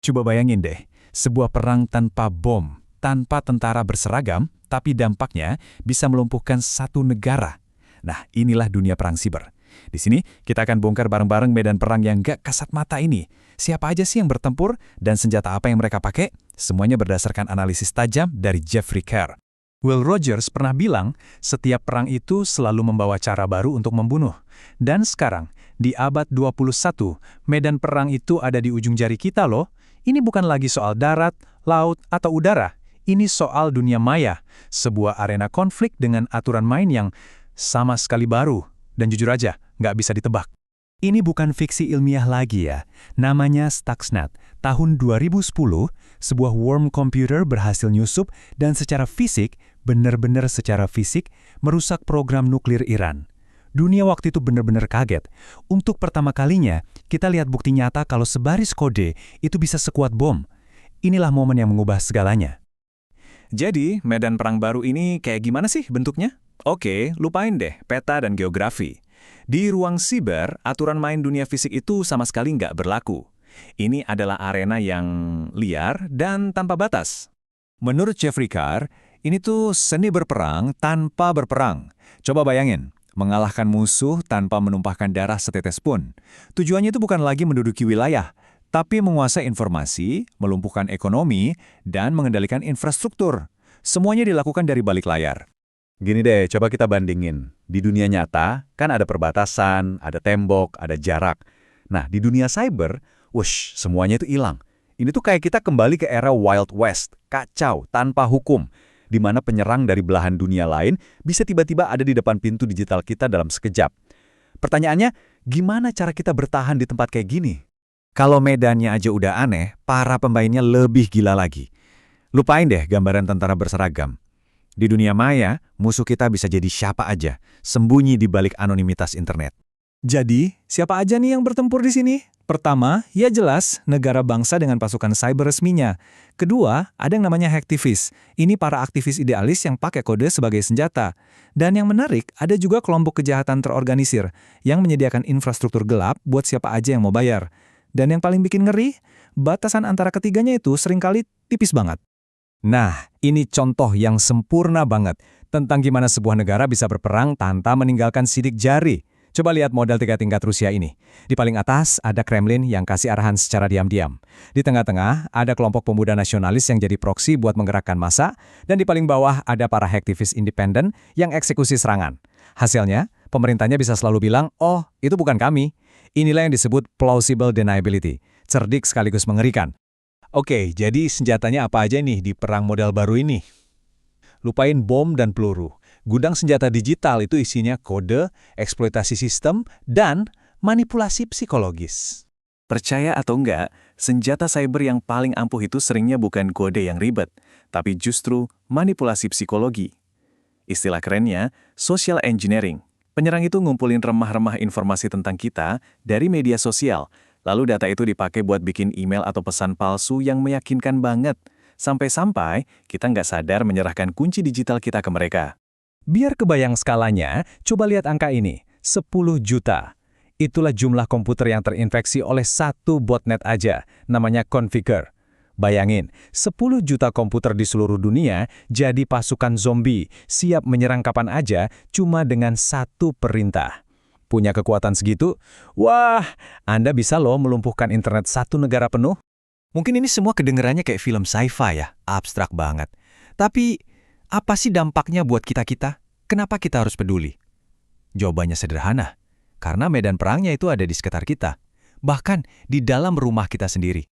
Coba bayangin deh, sebuah perang tanpa bom, tanpa tentara berseragam, tapi dampaknya bisa melumpuhkan satu negara. Nah, inilah dunia perang siber. Di sini, kita akan bongkar bareng-bareng medan perang yang gak kasat mata ini. Siapa aja sih yang bertempur, dan senjata apa yang mereka pakai? Semuanya berdasarkan analisis tajam dari Jeffrey Kerr. Will Rogers pernah bilang, setiap perang itu selalu membawa cara baru untuk membunuh. Dan sekarang, di abad 21, medan perang itu ada di ujung jari kita loh. Ini bukan lagi soal darat, laut, atau udara. Ini soal dunia maya, sebuah arena konflik dengan aturan main yang sama sekali baru. Dan jujur aja, nggak bisa ditebak. Ini bukan fiksi ilmiah lagi ya. Namanya Stuxnet. Tahun 2010, sebuah worm computer berhasil nyusup dan secara fisik, benar-benar secara fisik, merusak program nuklir Iran. Dunia waktu itu benar-benar kaget. Untuk pertama kalinya, kita lihat bukti nyata kalau sebaris kode itu bisa sekuat bom. Inilah momen yang mengubah segalanya. Jadi, medan perang baru ini kayak gimana sih bentuknya? Oke, lupain deh peta dan geografi. Di ruang siber, aturan main dunia fisik itu sama sekali nggak berlaku. Ini adalah arena yang liar dan tanpa batas. Menurut Jeffrey Kerr, ini tuh seni berperang tanpa berperang. Coba bayangin, mengalahkan musuh tanpa menumpahkan darah setetes pun. Tujuannya itu bukan lagi menduduki wilayah, tapi menguasai informasi, melumpuhkan ekonomi, dan mengendalikan infrastruktur. Semuanya dilakukan dari balik layar. Gini deh, coba kita bandingin. Di dunia nyata, kan ada perbatasan, ada tembok, ada jarak. Nah, di dunia cyber, wush, semuanya itu hilang. Ini tuh kayak kita kembali ke era Wild West, kacau, tanpa hukum, di mana penyerang dari belahan dunia lain bisa tiba-tiba ada di depan pintu digital kita dalam sekejap. Pertanyaannya, gimana cara kita bertahan di tempat kayak gini? Kalau medannya aja udah aneh, para pemainnya lebih gila lagi. Lupain deh gambaran tentara berseragam. Di dunia maya, musuh kita bisa jadi siapa aja, sembunyi di balik anonimitas internet. Jadi, siapa aja nih yang bertempur di sini? Pertama, ya jelas, negara bangsa dengan pasukan cyber resminya. Kedua, ada yang namanya hacktivist. Ini para aktivis idealis yang pakai kode sebagai senjata. Dan yang menarik, ada juga kelompok kejahatan terorganisir yang menyediakan infrastruktur gelap buat siapa aja yang mau bayar. Dan yang paling bikin ngeri, batasan antara ketiganya itu seringkali tipis banget. Nah, ini contoh yang sempurna banget tentang gimana sebuah negara bisa berperang tanpa meninggalkan sidik jari. Coba lihat model 3 tingkat Rusia ini. Di paling atas ada Kremlin yang kasih arahan secara diam-diam. Di tengah-tengah ada kelompok pemuda nasionalis yang jadi proksi buat menggerakkan massa. Dan di paling bawah ada para hacktivis independen yang eksekusi serangan. Hasilnya, pemerintahnya bisa selalu bilang, oh, itu bukan kami. Inilah yang disebut plausible deniability. Cerdik sekaligus mengerikan. Oke, jadi senjatanya apa aja nih di perang model baru ini? Lupain bom dan peluru. Gudang senjata digital itu isinya kode, eksploitasi sistem, dan manipulasi psikologis. Percaya atau enggak, senjata cyber yang paling ampuh itu seringnya bukan kode yang ribet, tapi justru manipulasi psikologi. Istilah kerennya, social engineering. Penyerang itu ngumpulin remah-remah informasi tentang kita dari media sosial, lalu data itu dipakai buat bikin email atau pesan palsu yang meyakinkan banget. Sampai-sampai kita nggak sadar menyerahkan kunci digital kita ke mereka. Biar kebayang skalanya, coba lihat angka ini, 10 juta. Itulah jumlah komputer yang terinfeksi oleh satu botnet aja, namanya Configure. Bayangin, 10 juta komputer di seluruh dunia jadi pasukan zombie, siap menyerang kapan aja cuma dengan satu perintah. Punya kekuatan segitu? Wah, Anda bisa loh melumpuhkan internet satu negara penuh. Mungkin ini semua kedengarannya kayak film sci-fi ya, abstrak banget. Tapi, apa sih dampaknya buat kita-kita? Kenapa kita harus peduli? Jawabannya sederhana, karena medan perangnya itu ada di sekitar kita. Bahkan di dalam rumah kita sendiri.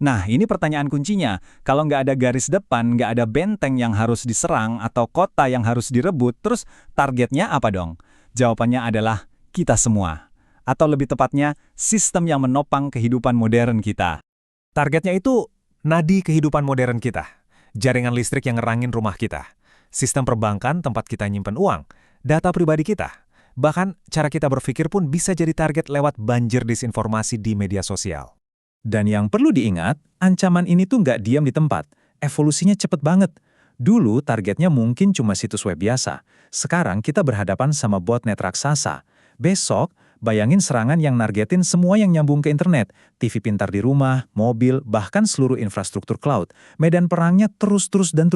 Nah, ini pertanyaan kuncinya. Kalau nggak ada garis depan, nggak ada benteng yang harus diserang atau kota yang harus direbut, terus targetnya apa dong? Jawabannya adalah kita semua. Atau lebih tepatnya, sistem yang menopang kehidupan modern kita. Targetnya itu nadi kehidupan modern kita. Jaringan listrik yang ngerangin rumah kita. Sistem perbankan tempat kita nyimpen uang. Data pribadi kita. Bahkan cara kita berpikir pun bisa jadi target lewat banjir disinformasi di media sosial. Dan yang perlu diingat, ancaman ini tuh nggak diam di tempat. Evolusinya cepet banget. Dulu targetnya mungkin cuma situs web biasa. Sekarang kita berhadapan sama botnet raksasa. Besok, Bayangin serangan yang nargetin semua yang nyambung ke internet, TV pintar di rumah, mobil, bahkan seluruh infrastruktur cloud. Medan perangnya terus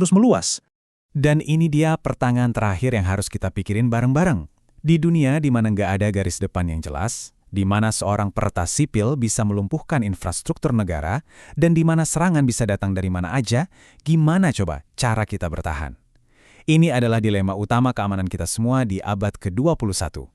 meluas. Dan ini dia pertanyaan terakhir yang harus kita pikirin bareng-bareng. Di dunia di mana nggak ada garis depan yang jelas, di mana seorang peretas sipil bisa melumpuhkan infrastruktur negara, dan di mana serangan bisa datang dari mana aja, gimana coba cara kita bertahan? Ini adalah dilema utama keamanan kita semua di abad ke-21.